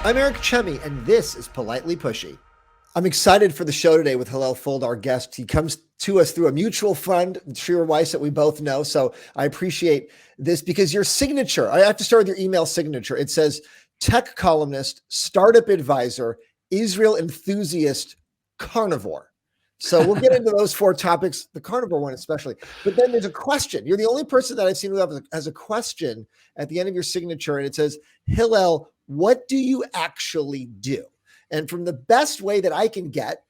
I'm Eric Chemi, and this is Politely Pushy. I'm excited for the show today with Hillel Fuld, our guest. He comes to us through a mutual friend, Shira Weiss, that we both know. So I appreciate this because your signature, I have to start with your email signature. It says tech columnist, startup advisor, Israel enthusiast, carnivore. So we'll get into those four topics, the carnivore one especially. But then there's a question. You're the only person that I've seen who has a question at the end of your signature, and it says, Hillel, what do you actually do? And from the best way that I can get,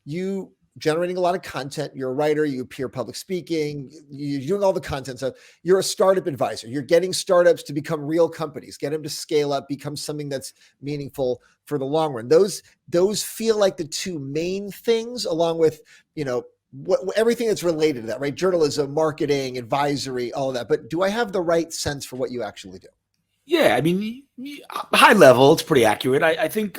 you generating a lot of content, you're a writer, you appear public speaking, you're doing all the content stuff. You're a startup advisor. You're getting startups to become real companies, get them to scale up, become something that's meaningful for the long run. Those feel like the two main things, along with, everything that's related to that, right? Journalism, marketing, advisory, all of that. But do I have the right sense for what you actually do? Yeah, I mean, high level, it's pretty accurate. I think,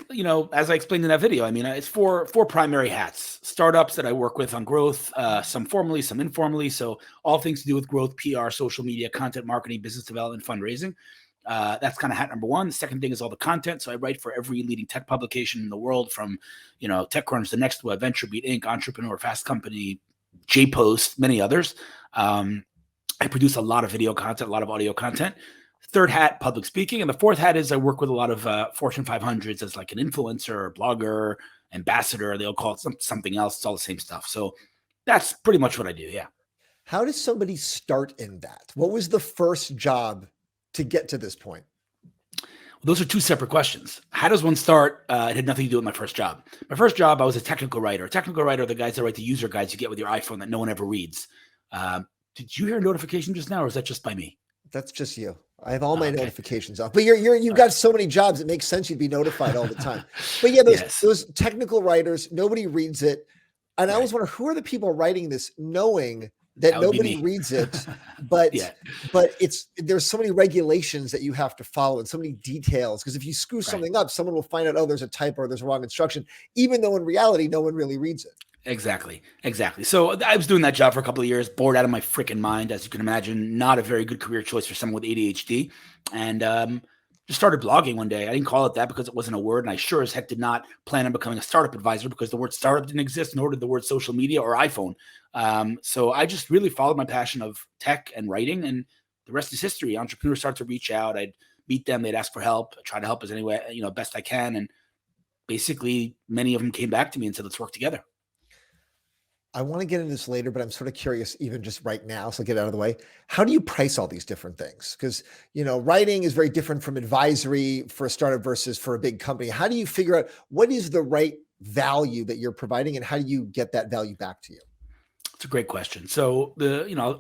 as I explained in that video, I mean, it's four primary hats. Startups that I work with on growth, some formally, some informally. So all things to do with growth, PR, social media, content marketing, business development, fundraising. That's kind of hat number one. The second thing is all the content. So I write for every leading tech publication in the world, from, TechCrunch, The Next Web, VentureBeat Inc., Entrepreneur, Fast Company, JPost, many others. I produce a lot of video content, a lot of audio content. Third hat, public speaking. And the fourth hat is I work with a lot of Fortune 500s as like an influencer, blogger, ambassador. They'll call it something else. It's all the same stuff. So that's pretty much what I do. Yeah. How does somebody start in that? What was the first job to get to this point? Well, those are two separate questions. How does one start? It had nothing to do with my first job. My first job, I was a technical writer. Technical writer are the guys that write the user guides you get with your iPhone that no one ever reads. Did you hear a notification just now, or is that just by me? That's just you. I have all my notifications off, but you've got so many jobs. It makes sense. You'd be notified all the time. But yeah, those technical writers, nobody reads it. And I always wonder, who are the people writing this knowing that nobody reads it, but there's so many regulations that you have to follow and so many details. Because if you screw something up, someone will find out, oh, there's a typo or there's a wrong instruction, even though in reality, no one really reads it. Exactly. So I was doing that job for a couple of years, bored out of my freaking mind, as you can imagine. Not a very good career choice for someone with ADHD. And just started blogging one day. I didn't call it that because it wasn't a word, and I sure as heck did not plan on becoming a startup advisor because the word startup didn't exist, nor did the word social media or iPhone. So I just really followed my passion of tech and writing, and the rest is history. Entrepreneurs start to reach out. I'd meet them. They'd ask for help. I try to help as any way, best I can. And basically, many of them came back to me and said, let's work together. I want to get into this later, but I'm sort of curious, even just right now, so get out of the way. How do you price all these different things? Because, writing is very different from advisory for a startup versus for a big company. How do you figure out what is the right value that you're providing, and how do you get that value back to you? It's a great question. So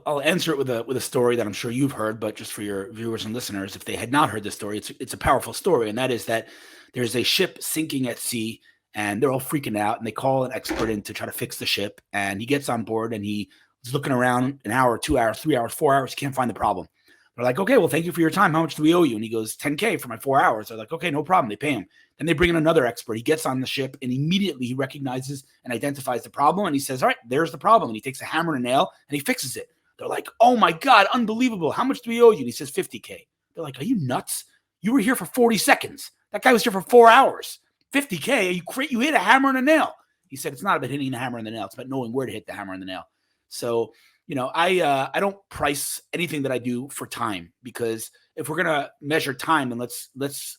I'll answer it with a story that I'm sure you've heard, but just for your viewers and listeners, if they had not heard this story, it's a powerful story. And that is that there's a ship sinking at sea, and they're all freaking out, and they call an expert in to try to fix the ship. And he gets on board, and he's looking around an hour, 2 hours, 3 hours, 4 hours. He can't find the problem. They're like, okay, well, thank you for your time. How much do we owe you? And he goes, $10K for my 4 hours. They're like, okay, no problem. They pay him. Then they bring in another expert. He gets on the ship, and immediately he recognizes and identifies the problem. And he says, all right, there's the problem. And he takes a hammer and a nail, and he fixes it. They're like, oh my God, unbelievable. How much do we owe you? And he says, $50K. They're like, are you nuts? You were here for 40 seconds. That guy was here for 4 hours. $50K, you hit a hammer and a nail. He said, it's not about hitting the hammer and the nail. It's about knowing where to hit the hammer and the nail. So, I don't price anything that I do for time, because if we're going to measure time, then let's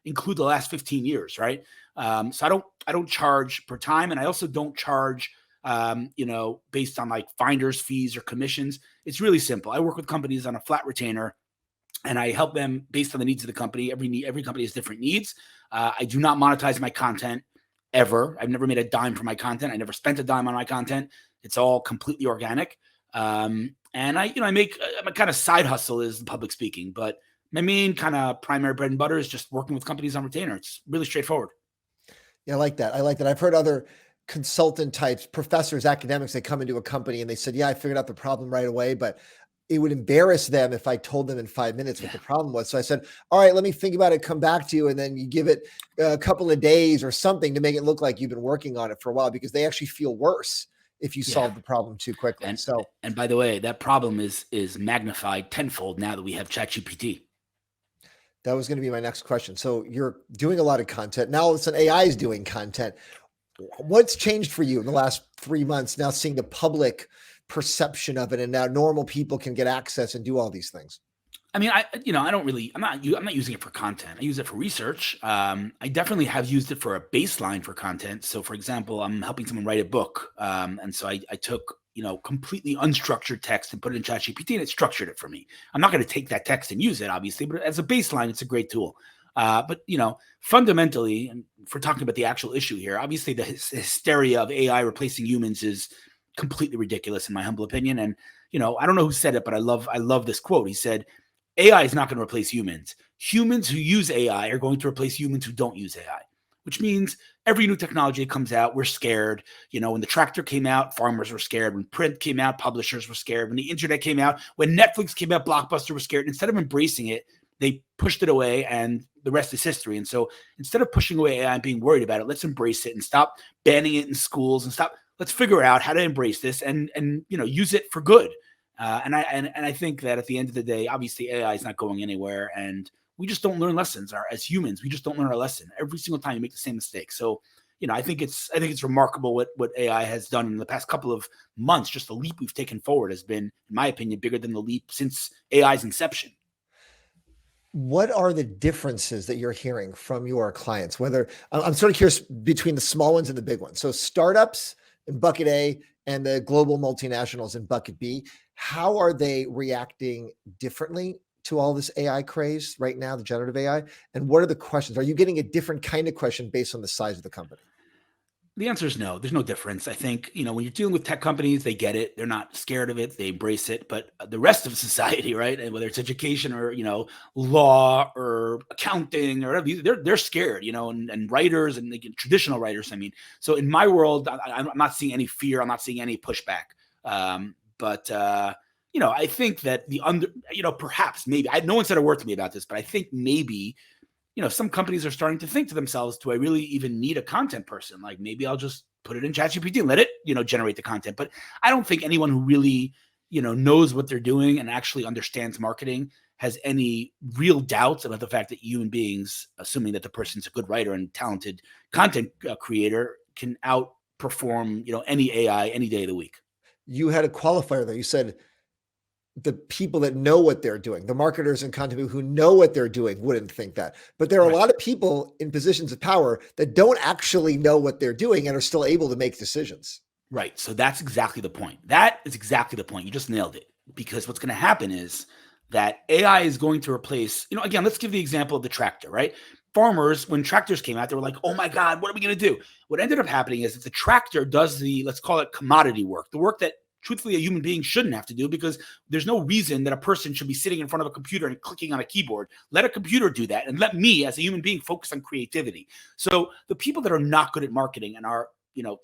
include the last 15 years, right? So I don't charge per time. And I also don't charge, based on like finder's fees or commissions. It's really simple. I work with companies on a flat retainer, and I help them based on the needs of the company. Every company has different needs. I do not monetize my content ever. I've never made a dime for my content. I never spent a dime on my content. It's all completely organic. And I make my kind of side hustle is public speaking, but my main kind of primary bread and butter is just working with companies on retainer. It's really straightforward. Yeah, I like that. I've heard other consultant types, professors, academics, they come into a company and they said, yeah, I figured out the problem right away, but it would embarrass them if I told them in 5 minutes what the problem was. So I said, all right, let me think about it, come back to you. And then you give it a couple of days or something to make it look like you've been working on it for a while, because they actually feel worse if you solve the problem too quickly. And by the way, that problem is magnified tenfold now that we have ChatGPT. That was going to be my next question. So you're doing a lot of content. Now all of a sudden AI is doing content. What's changed for you in the last 3 months now seeing the public perception of it and now normal people can get access and do all these things? I mean, I don't really, I'm not using it for content. I use it for research. I definitely have used it for a baseline for content. So, for example, I'm helping someone write a book, and so I took completely unstructured text and put it in ChatGPT, and it structured it for me. I'm not going to take that text and use it, obviously, but as a baseline, it's a great tool. But fundamentally, and if we're talking about the actual issue here, obviously the hysteria of AI replacing humans is completely ridiculous, in my humble opinion. And I don't know who said it, but I love this quote. He said, AI is not going to replace humans. Humans who use AI are going to replace humans who don't use AI, which means every new technology that comes out, we're scared. When the tractor came out, farmers were scared. When print came out, publishers were scared. When the internet came out, when Netflix came out, Blockbuster was scared. Instead of embracing it, they pushed it away, and the rest is history. And so instead of pushing away AI and being worried about it, let's embrace it and stop banning it in schools and stop. Let's figure out how to embrace this and use it for good. And I think that at the end of the day, obviously AI is not going anywhere, and we just don't learn lessons. As humans, we just don't learn our lesson. Every single time you make the same mistake. So, I think it's remarkable what AI has done in the past couple of months. Just the leap we've taken forward has been, in my opinion, bigger than the leap since AI's inception. What are the differences that you're hearing from your clients? Whether I'm sort of curious between the small ones and the big ones. So startups in bucket A and the global multinationals in bucket B, how are they reacting differently to all this AI craze right now, the generative AI? And what are the questions? Are you getting a different kind of question based on the size of the company? The answer is no. There's no difference. I think, when you're dealing with tech companies, they get it. They're not scared of it. They embrace it. But the rest of society, right? And whether it's education or, law or accounting or whatever, they're scared, and writers and traditional writers. I mean, so in my world, I'm not seeing any fear. I'm not seeing any pushback. But I think that perhaps maybe no one said a word to me about this, but I think maybe some companies are starting to think to themselves, do I really even need a content person? Like maybe I'll just put it in ChatGPT and let it, generate the content. But I don't think anyone who really, knows what they're doing and actually understands marketing has any real doubts about the fact that human beings, assuming that the person's a good writer and talented content creator, can outperform, any AI any day of the week. You had a qualifier there. You said the people that know what they're doing, the marketers and content people who know what they're doing wouldn't think that. But there are a lot of people in positions of power that don't actually know what they're doing and are still able to make decisions. Right. So that's exactly the point. That is exactly the point. You just nailed it. Because what's going to happen is that AI is going to replace, again, let's give the example of the tractor, right? Farmers, when tractors came out, they were like, oh my God, what are we going to do? What ended up happening is that the tractor does let's call it commodity work, the work that truthfully a human being shouldn't have to do, because there's no reason that a person should be sitting in front of a computer and clicking on a keyboard. Let a computer do that and let me as a human being focus on creativity. So the people that are not good at marketing and are,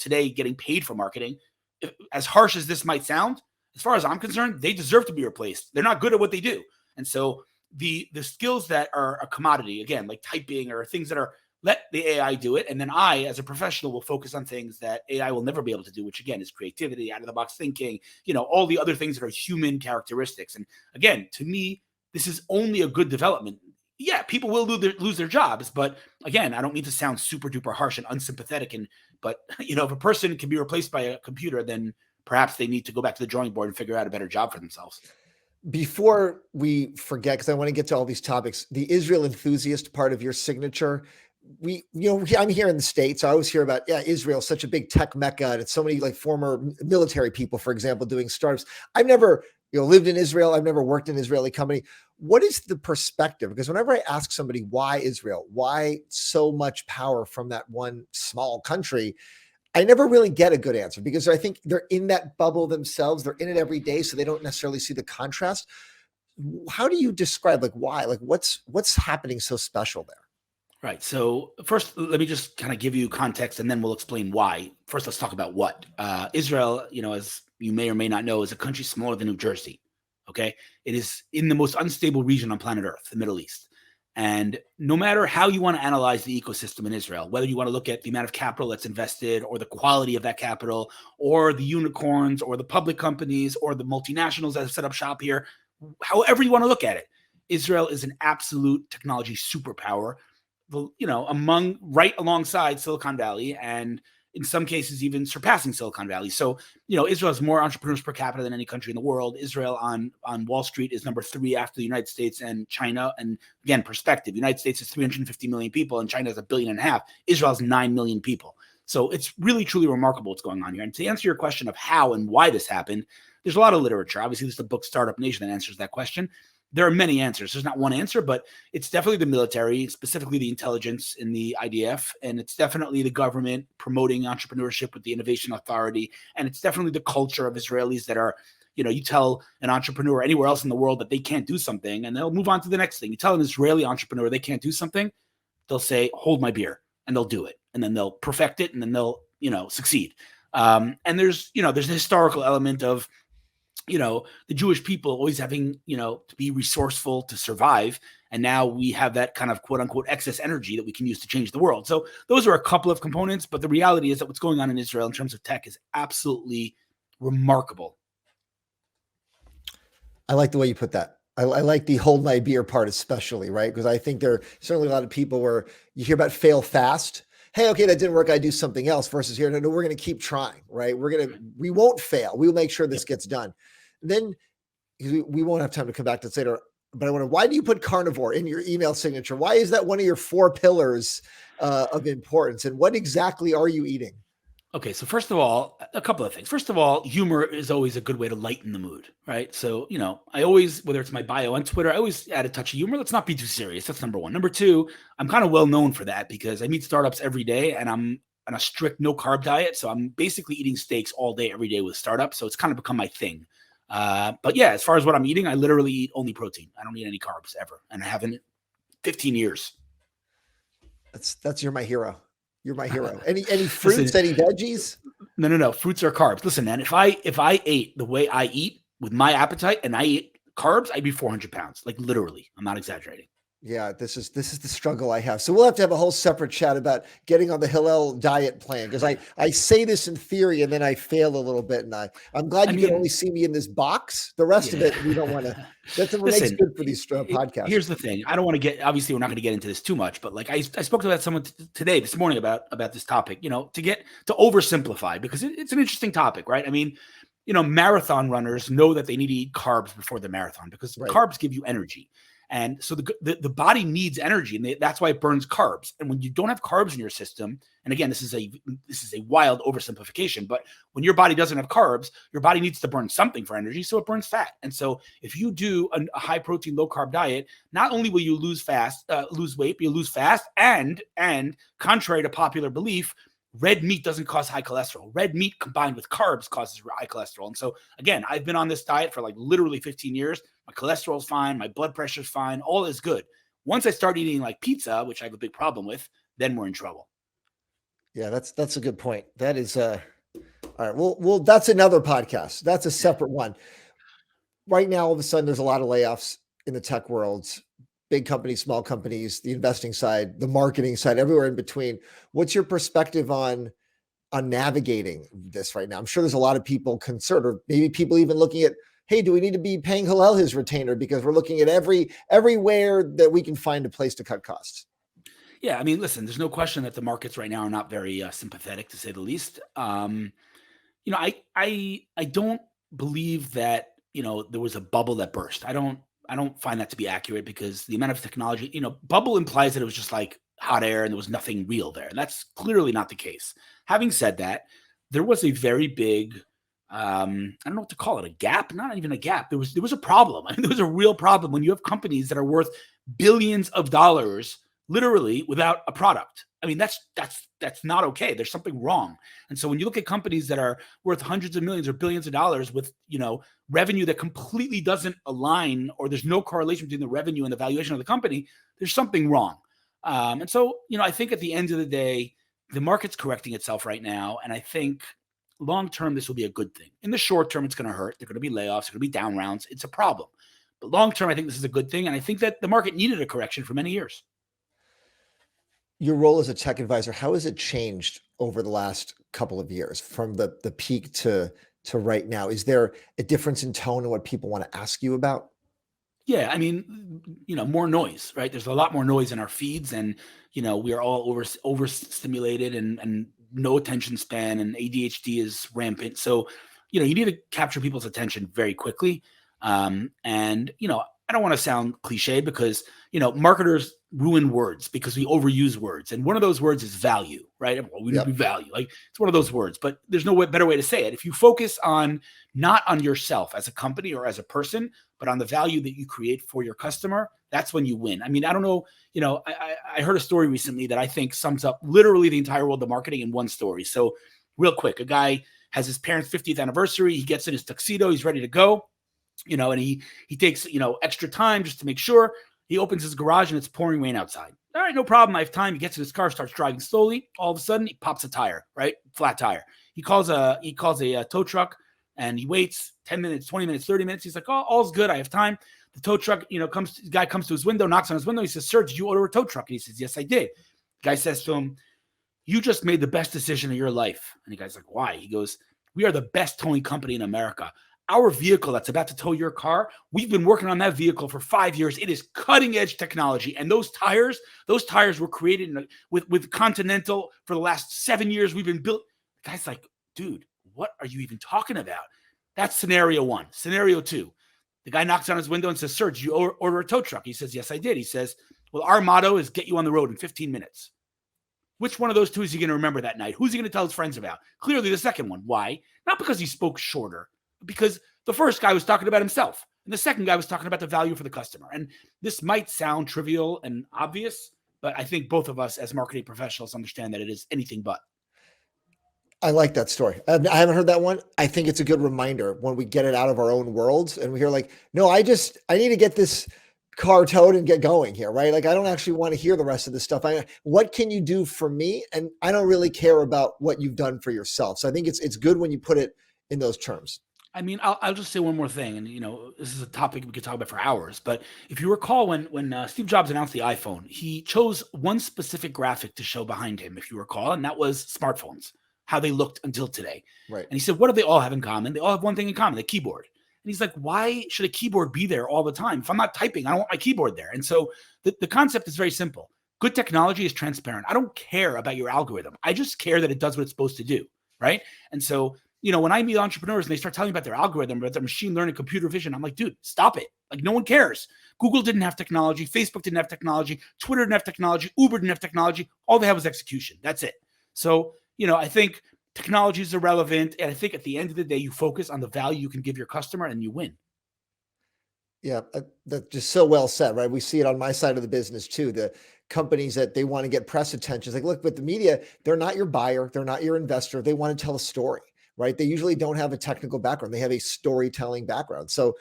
today getting paid for marketing, as harsh as this might sound, as far as I'm concerned, they deserve to be replaced. They're not good at what they do. And so the skills that are a commodity, again, like typing or things that are, let the AI do it. And then I, as a professional, will focus on things that AI will never be able to do, which again is creativity, out of the box thinking, all the other things that are human characteristics. And again, to me, this is only a good development. Yeah, people will lose their jobs, but again, I don't mean to sound super duper harsh and unsympathetic. But if a person can be replaced by a computer, then perhaps they need to go back to the drawing board and figure out a better job for themselves. Before we forget, because I want to get to all these topics, the Israel enthusiast part of your signature, I'm here in the States. I always hear about, Israel, such a big tech mecca. And it's so many like former military people, for example, doing startups. I've never, lived in Israel. I've never worked in an Israeli company. What is the perspective? Because whenever I ask somebody, why Israel, why so much power from that one small country, I never really get a good answer because I think they're in that bubble themselves. They're in it every day. So they don't necessarily see the contrast. How do you describe why, what's happening so special there? Right. So first, let me just kind of give you context and then we'll explain why. First, let's talk about what. Israel, as you may or may not know, is a country smaller than New Jersey. Okay. It is in the most unstable region on planet Earth, the Middle East. And no matter how you want to analyze the ecosystem in Israel, whether you want to look at the amount of capital that's invested or the quality of that capital or the unicorns or the public companies or the multinationals that have set up shop here, however you want to look at it, Israel is an absolute technology superpower, among right alongside Silicon Valley, and in some cases even surpassing Silicon Valley. So, Israel has more entrepreneurs per capita than any country in the world. Israel on Wall Street is number 3 after the United States and China. And again, perspective, the United States has 350 million people and China has 1.5 billion. Israel has 9 million people. So it's really, truly remarkable what's going on here. And to answer your question of how and why this happened, there's a lot of literature. Obviously, there's the book Startup Nation that answers that question. There are many answers. There's not one answer, but it's definitely the military, specifically the intelligence in the IDF, and it's definitely the government promoting entrepreneurship with the Innovation Authority, and it's definitely the culture of Israelis that are, you tell an entrepreneur anywhere else in the world that they can't do something, and they'll move on to the next thing. You tell an Israeli entrepreneur they can't do something, they'll say, hold my beer, and they'll do it, and then they'll perfect it, and then they'll, succeed. And there's a historical element of, the Jewish people always having, to be resourceful to survive. And now we have that kind of quote unquote excess energy that we can use to change the world. So those are a couple of components, but the reality is that what's going on in Israel in terms of tech is absolutely remarkable. I like the way you put that. I like the hold my beer part, especially, right? Because I think there are certainly a lot of people where you hear about fail fast. Hey, okay, that didn't work. I do something else versus here. No, we're going to keep trying, right? We won't fail. We'll make sure this gets done. Then we won't have time to come back to this later, but I wonder, why do you put carnivore in your email signature? Why is that one of your 4 pillars of importance? And what exactly are you eating? Okay, so first of all, a couple of things. First of all, humor is always a good way to lighten the mood, right? So, I always, whether it's my bio on Twitter, I always add a touch of humor. Let's not be too serious. That's number one. Number two, I'm kind of well known for that because I meet startups every day and I'm on a strict no carb diet. So I'm basically eating steaks all day, every day with startups. So it's kind of become my thing. But yeah, as far as what I'm eating, I literally eat only protein. I don't eat any carbs ever. And I haven't 15 years. You're my hero. You're my hero. Any fruits, listen, any veggies? No. Fruits are carbs. Listen, man, if I ate the way I eat with my appetite and I eat carbs, I'd be 400 pounds. Like literally. I'm not exaggerating. Yeah, this is the struggle I have. So we'll have to have a whole separate chat about getting on the Hillel diet plan because I say this in theory and then I fail a little bit. And I'm glad you can only see me in this box. The rest of it, we don't want to. That's what makes good for these podcasts. Here's the thing. I don't want to get, obviously we're not going to get into this too much, but like I spoke to someone this morning about this topic, to oversimplify because it's an interesting topic, right? I mean, marathon runners know that they need to eat carbs before the marathon because carbs give you energy. And so the body needs energy, and that's why it burns carbs. And when you don't have carbs in your system, and again, this is a wild oversimplification, but when your body doesn't have carbs, your body needs to burn something for energy, so it burns fat. And so if you do a high protein, low carb diet, not only will you lose weight, but you'll lose fast, and contrary to popular belief, red meat doesn't cause high cholesterol. Red meat combined with carbs causes high cholesterol. And so again, I've been on this diet for like literally 15 years. My cholesterol's fine. My blood pressure's fine. All is good. Once I start eating like pizza, which I have a big problem with, then we're in trouble. Yeah, that's a good point. That is all right. Well, that's another podcast. That's a separate one. Right now, all of a sudden, there's a lot of layoffs in the tech world. Big companies, small companies, the investing side, the marketing side, everywhere in between. What's your perspective on navigating this right now? I'm sure there's a lot of people concerned, or maybe people even looking at, hey, do we need to be paying Hillel his retainer because we're looking at everywhere that we can find a place to cut costs? Yeah, I mean, listen, there's no question that the markets right now are not very sympathetic, to say the least. I don't believe that there was a bubble that burst. I don't find that to be accurate because the amount of technology, bubble implies that it was just like hot air and there was nothing real there. And that's clearly not the case. Having said that, there was a very big, I don't know what to call it, a gap, not even a gap. There was a problem. I mean, there was a real problem when you have companies that are worth billions of dollars, literally without a product. I mean, that's not okay. There's something wrong. And so when you look at companies that are worth hundreds of millions or billions of dollars with, revenue that completely doesn't align, or there's no correlation between the revenue and the valuation of the company, there's something wrong. And so, I think at the end of the day, the market's correcting itself right now. And I think long-term, this will be a good thing. In the short term, it's going to hurt. There are going to be layoffs. There are going to be down rounds. It's a problem. But long-term, I think this is a good thing. And I think that the market needed a correction for many years. Your role as a tech advisor, how has it changed over the last couple of years from the peak to right now? Is there a difference in tone in what people want to ask you about? Yeah, I mean, more noise, right? There's a lot more noise in our feeds, and we are all overstimulated, and no attention span, and ADHD is rampant. So you need to capture people's attention very quickly. And I don't want to sound cliche, because marketers ruin words because we overuse words, and one of those words is value, right? Well, we value, like, it's one of those words, but there's no better way to say it. If you focus on, not on yourself as a company or as a person, but on the value that you create for your customer, that's when you win. I mean, I don't know, I heard a story recently that I think sums up literally the entire world of marketing in one story. So real quick, a guy has his parents' 50th anniversary. He gets in his tuxedo. He's ready to go, and he takes, extra time just to make sure. He opens his garage and it's pouring rain outside. All right, no problem. I have time. He gets in his car, starts driving slowly. All of a sudden, he pops a tire, right? Flat tire. He calls a tow truck, and he waits 10 minutes, 20 minutes, 30 minutes. He's like, oh, all's good. I have time. The tow truck, the guy comes to his window, knocks on his window. He says, sir, did you order a tow truck? And he says, yes, I did. The guy says to him, you just made the best decision of your life. And the guy's like, why? He goes, we are the best towing company in America. Our vehicle that's about to tow your car, we've been working on that vehicle for 5 years. It is cutting edge technology. And those tires were created with Continental for the last 7 years. We've been built. The guy's like, dude, what are you even talking about? That's scenario one. Scenario two, the guy knocks on his window and says, sir, did you order a tow truck? He says, yes, I did. He says, well, our motto is get you on the road in 15 minutes. Which one of those two is he going to remember that night? Who's he going to tell his friends about? Clearly the second one. Why? Not because he spoke shorter, because the first guy was talking about himself, and the second guy was talking about the value for the customer. And this might sound trivial and obvious, but I think both of us as marketing professionals understand that it is anything but. I like that story. I haven't heard that one. I think it's a good reminder when we get it out of our own worlds and we hear like, no, I need to get this car towed and get going here, right? Like, I don't actually want to hear the rest of this stuff. What can you do for me? And I don't really care about what you've done for yourself. So I think it's good when you put it in those terms. I mean, I'll just say one more thing, and this is a topic we could talk about for hours. But if you recall, when Steve Jobs announced the iPhone, he chose one specific graphic to show behind him, if you recall, and that was smartphones, how they looked until today. Right. And he said, what do they all have in common? They all have one thing in common: the keyboard. And he's like, why should a keyboard be there all the time? If I'm not typing, I don't want my keyboard there. And so the concept is very simple. Good technology is transparent. I don't care about your algorithm. I just care that it does what it's supposed to do, right? And so when I meet entrepreneurs and they start telling me about their algorithm, about their machine learning, computer vision, I'm like, dude, stop it. Like, no one cares. Google didn't have technology. Facebook didn't have technology. Twitter didn't have technology. Uber didn't have technology. All they have was execution. That's it. So, I think technology is irrelevant. And I think at the end of the day, you focus on the value you can give your customer and you win. Yeah, that's just so well said, right? We see it on my side of the business too. The companies that they want to get press attention. It's like, look, but the media, they're not your buyer. They're not your investor. They want to tell a story. Right? They usually don't have a technical background. They have a storytelling background. So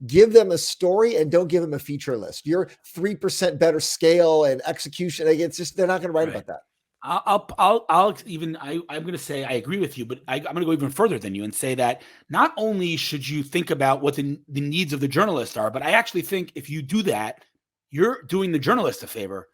give them a story and don't give them a feature list. You're 3% better scale and execution. Like, it's just, they're not going to write about that. I'm going to say, I agree with you, but I'm going to go even further than you and say that not only should you think about what the needs of the journalist are, but I actually think if you do that, you're doing the journalist a favor.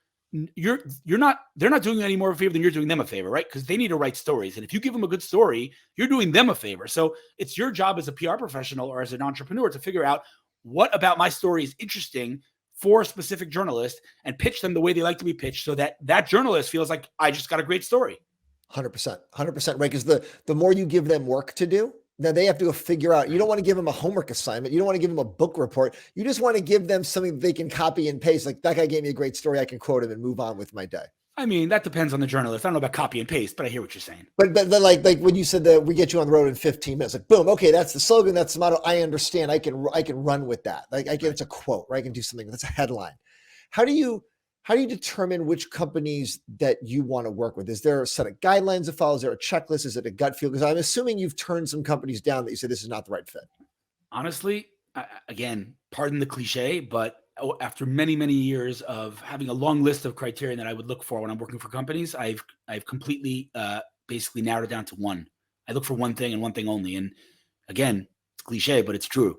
They're not doing you any more of a favor than you're doing them a favor, right? Because they need to write stories. And if you give them a good story, you're doing them a favor. So it's your job as a PR professional or as an entrepreneur to figure out what about my story is interesting for a specific journalist and pitch them the way they like to be pitched, so that that journalist feels like I just got a great story. 100%, right? Because the more you give them work to do, then they have to go figure out. You don't want to give them a homework assignment. You don't want to give them a book report. You just want to give them something they can copy and paste. Like, that guy gave me a great story. I can quote him and move on with my day. I mean, that depends on the journalist. I don't know about copy and paste, but I hear what you're saying. But like when you said that we get you on the road in 15 minutes, like, boom, okay, that's the slogan, that's the motto. I understand. I can run with that. Like, it's a quote, right? I can do something that's a headline. How do you determine which companies that you want to work with? Is there a set of guidelines to follow? Is there a checklist? Is it a gut feel? Because I'm assuming you've turned some companies down that you say this is not the right fit. Honestly, again, pardon the cliche, but after many, many years of having a long list of criteria that I would look for when I'm working for companies, I've completely basically narrowed it down to one. I look for one thing and one thing only. And again, it's cliche, but it's true.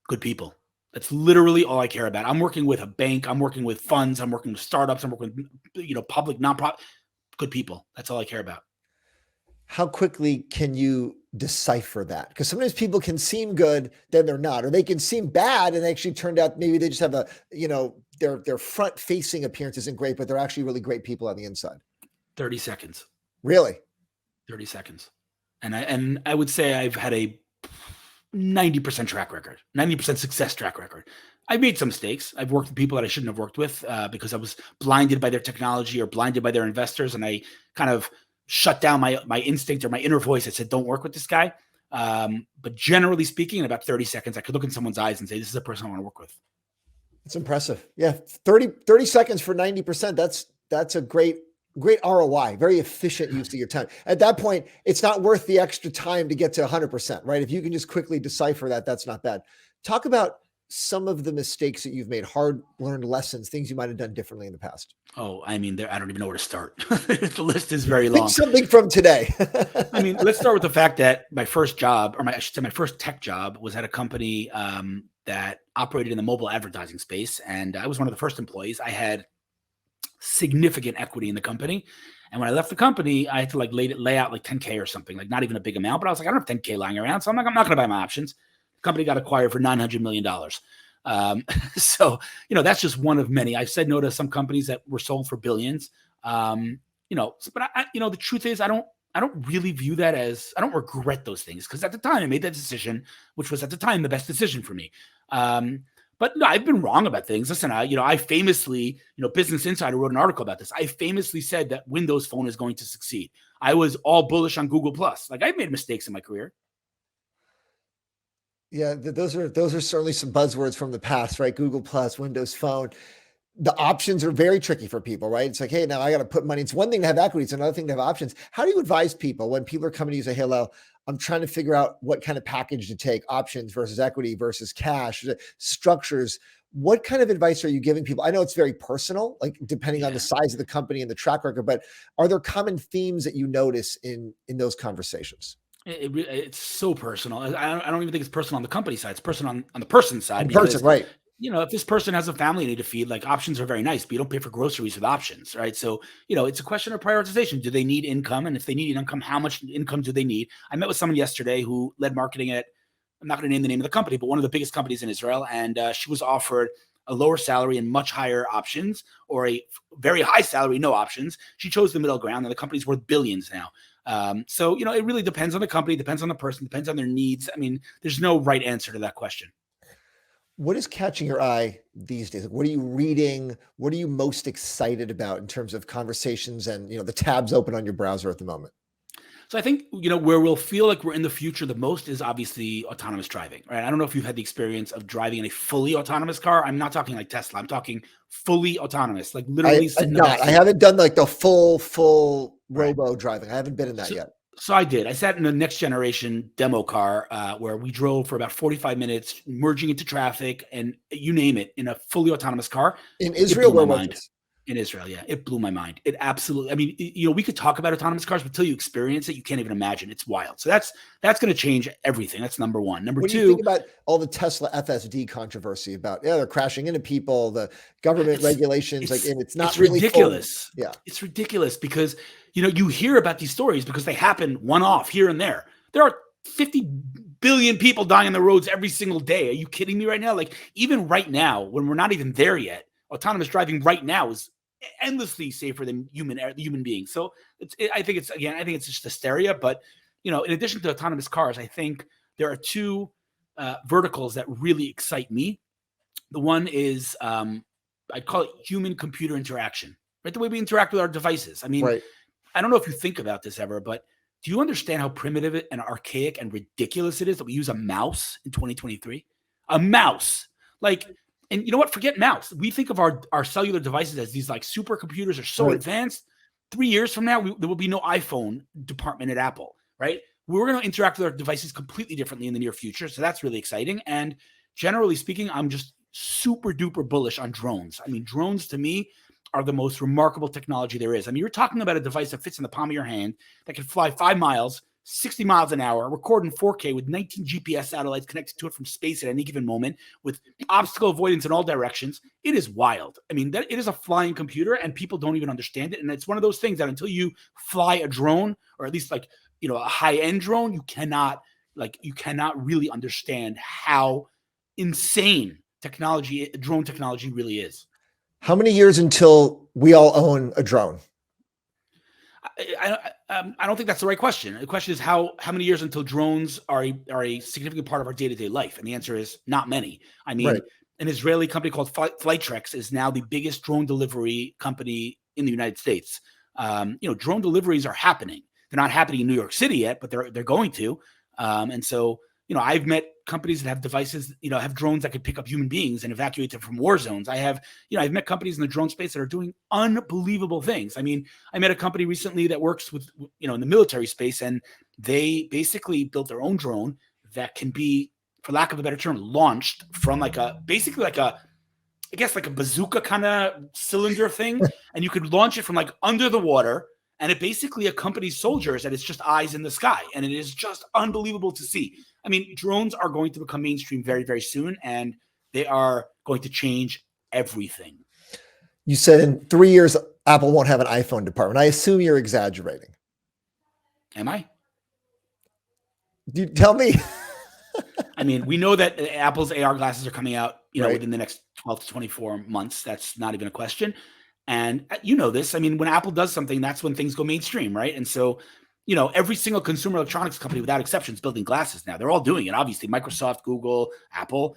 Good people. That's literally all I care about. I'm working with a bank. I'm working with funds. I'm working with startups. I'm working with, public, nonprofit, good people. That's all I care about. How quickly can you decipher that? Because sometimes people can seem good, then they're not, or they can seem bad and they actually turned out maybe they just have a, their front facing appearance isn't great, but they're actually really great people on the inside. 30 seconds. Really? 30 seconds. And I would say I've had a 90% track record, 90% success track record. I've made some mistakes. I've worked with people that I shouldn't have worked with because I was blinded by their technology or blinded by their investors. And I kind of shut down my instinct or my inner voice that said, don't work with this guy. But generally speaking, in about 30 seconds, I could look in someone's eyes and say, this is a person I want to work with. It's impressive. Yeah. 30 seconds for 90%. That's a great ROI, very efficient use of your time. At that point, it's not worth the extra time to get to 100%, right? If you can just quickly decipher that, that's not bad. Talk about some of the mistakes that you've made, hard learned lessons, things you might have done differently in the past. Oh, I mean, I don't even know where to start. The list is very long. Pick something from today. I mean, let's start with the fact that my first job, or I should say my first tech job, was at a company that operated in the mobile advertising space. And I was one of the first employees. I had significant equity in the company. And when I left the company, I had to lay out like 10K or something, like not even a big amount, but I was like, I don't have 10K lying around. So I'm not going to buy my options. The company got acquired for $900 million. So, that's just one of many. I've said no to some companies that were sold for billions. But the truth is I don't really view that as, I don't regret those things because at the time I made that decision, which was at the time the best decision for me. But no, I've been wrong about things. Listen, I famously, Business Insider wrote an article about this. I famously said that Windows Phone is going to succeed. I was all bullish on Google Plus. Like I've made mistakes in my career. Yeah, those are certainly some buzzwords from the past, right? Google Plus, Windows Phone. The options are very tricky for people, right? It's like, hey, now I got to put money. It's one thing to have equity. It's another thing to have options. How do you advise people when people are coming to you and say, hey, Hillel, I'm trying to figure out what kind of package to take, options versus equity versus cash, structures. What kind of advice are you giving people? I know it's very personal, like depending on the size of the company and the track record, but are there common themes that you notice in those conversations? It's so personal. I don't even think it's personal on the company side. It's personal on the person's side. Right. If this person has a family they need to feed, like options are very nice, but you don't pay for groceries with options, right? So, it's a question of prioritization. Do they need income? And if they need income, how much income do they need? I met with someone yesterday who led marketing at, I'm not going to name the name of the company, but one of the biggest companies in Israel. And she was offered a lower salary and much higher options, or a very high salary, no options. She chose the middle ground, and the company's worth billions now. So, it really depends on the company, depends on the person, depends on their needs. I mean, there's no right answer to that question. What is catching your eye these days? What are you reading? What are you most excited about in terms of conversations and, the tabs open on your browser at the moment? So I think, where we'll feel like we're in the future the most is obviously autonomous driving, right? I don't know if you've had the experience of driving in a fully autonomous car. I'm not talking like Tesla. I'm talking fully autonomous, like literally I haven't done like the full robo driving. I haven't been in that yet. So I did. I sat in a next generation demo car where we drove for about 45 minutes, merging into traffic and you name it, in a fully autonomous car. In Israel, where was this? In Israel, yeah. It blew my mind. It absolutely, I mean, we could talk about autonomous cars, but until you experience it, you can't even imagine. It's wild. So that's going to change everything. That's number one. Number two, you think about all the Tesla FSD controversy about, they're crashing into people, the government regulations, it's not really ridiculous. Full. Yeah. It's ridiculous because, you hear about these stories because they happen one off here and there. There are 50 billion people dying on the roads every single day. Are you kidding me right now? Like even right now, when we're not even there yet, autonomous driving right now is endlessly safer than human beings. So I think it's just hysteria. But in addition to autonomous cars, I think there are two verticals that really excite me. The one is I'd call it human computer interaction, right? The way we interact with our devices. I mean, right. I don't know if you think about this ever, but do you understand how primitive and archaic and ridiculous it is that we use a mouse in 2023? A mouse, and you know what? Forget mouse. We think of our cellular devices as these like supercomputers are so advanced. 3 years from now, there will be no iPhone department at Apple, right? We're going to interact with our devices completely differently in the near future. So that's really exciting. And generally speaking, I'm just super duper bullish on drones. I mean, drones to me are the most remarkable technology there is. I mean, you're talking about a device that fits in the palm of your hand that can fly 5 miles, 60 miles an hour, record in 4K with 19 GPS satellites connected to it from space at any given moment, with obstacle avoidance in all directions. It is wild. I mean, it is a flying computer, and people don't even understand it. And it's one of those things that until you fly a drone, or at least a high-end drone, you cannot really understand how insane drone technology really is. How many years until we all own a drone? I don't think that's the right question. The question is how many years until drones are a significant part of our day-to-day life? And the answer is not many. I mean, Right. an Israeli company called Flightrex is now the biggest drone delivery company in the United States. Drone deliveries are happening. They're not happening in New York City yet, but they're going to. And so, I've met companies that have devices, have drones that could pick up human beings and evacuate them from war zones. I've met companies in the drone space that are doing unbelievable things. I mean, I met a company recently that works with, in the military space, and they basically built their own drone that can be, for lack of a better term, launched from like a bazooka kind of cylinder thing. And you could launch it from like under the water, and it basically accompanies soldiers, and it's just eyes in the sky. And it is just unbelievable to see. I mean, drones are going to become mainstream very, very soon, and they are going to change everything. You said in 3 years, Apple won't have an iPhone department. I assume you're exaggerating. Am I? You tell me. I mean, we know that Apple's AR glasses are coming out, Right. within the next 12 to 24 months. That's not even a question. And this, I mean, when Apple does something, that's when things go mainstream, right? And so, every single consumer electronics company without exception is building glasses now. They're all doing it. Obviously, Microsoft, Google, Apple,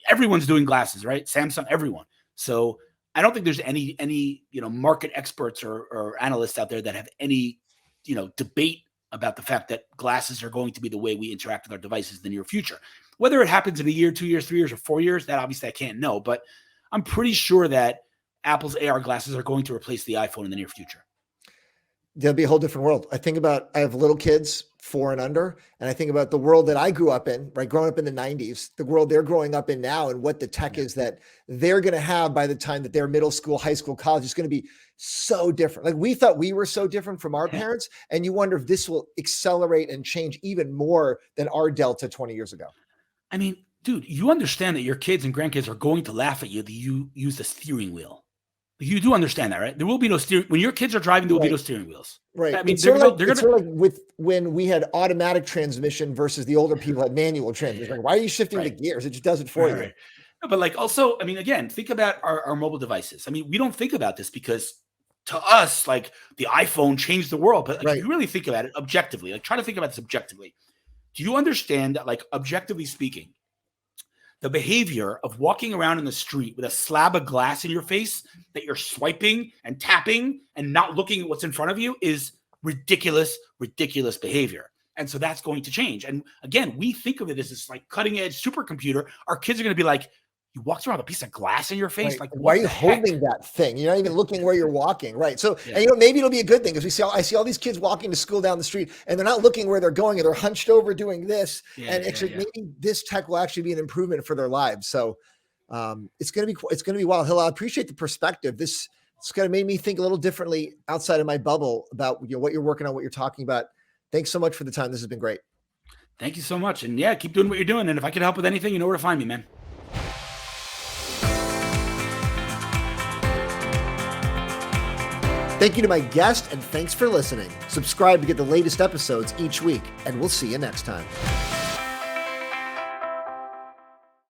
everyone's doing glasses, right? Samsung, everyone. So I don't think there's any market experts or analysts out there that have any, debate about the fact that glasses are going to be the way we interact with our devices in the near future. Whether it happens in a year, 2 years, 3 years, or 4 years, that obviously I can't know. But I'm pretty sure that Apple's AR glasses are going to replace the iPhone in the near future. There'll be a whole different world. I have little kids, 4 and under, and I think about the world that I grew up in, right? Growing up in the 90s, the world they're growing up in now, and what the tech is that they're going to have by the time that they're middle school, high school, college is going to be so different. Like we thought we were so different from our parents, and you wonder if this will accelerate and change even more than our Delta 20 years ago. I mean, dude, you understand that your kids and grandkids are going to laugh at you that you use the steering wheel. You do understand that, right? There will be no steering. When your kids are driving, there will be no steering wheels. Right. I mean, it's sort of like with when we had automatic transmission versus the older people had manual transmission. Like, why are you shifting the gears? It just does it for you. No, but like also, I mean, again, think about our mobile devices. I mean, we don't think about this because to us, like the iPhone changed the world. But like, if you really think about it objectively, like try to think about this objectively. Do you understand that, like, objectively speaking, the behavior of walking around in the street with a slab of glass in your face that you're swiping and tapping and not looking at what's in front of you is ridiculous behavior. And so that's going to change. And again, we think of it as this like cutting edge supercomputer. Our kids are going to be like, you walked around with a piece of glass in your face. Right. Like, why are you holding that thing? You're not even looking where you're walking. Right. So, and maybe it'll be a good thing because I see all these kids walking to school down the street and they're not looking where they're going and they're hunched over doing this. Maybe this tech will actually be an improvement for their lives. So it's going to be wild. Hillel, I appreciate the perspective. It's going to make me think a little differently outside of my bubble about what you're working on, what you're talking about. Thanks so much for the time. This has been great. Thank you so much. And keep doing what you're doing. And if I could help with anything, you know where to find me, man. Thank you to my guest, and thanks for listening. Subscribe to get the latest episodes each week, and we'll see you next time.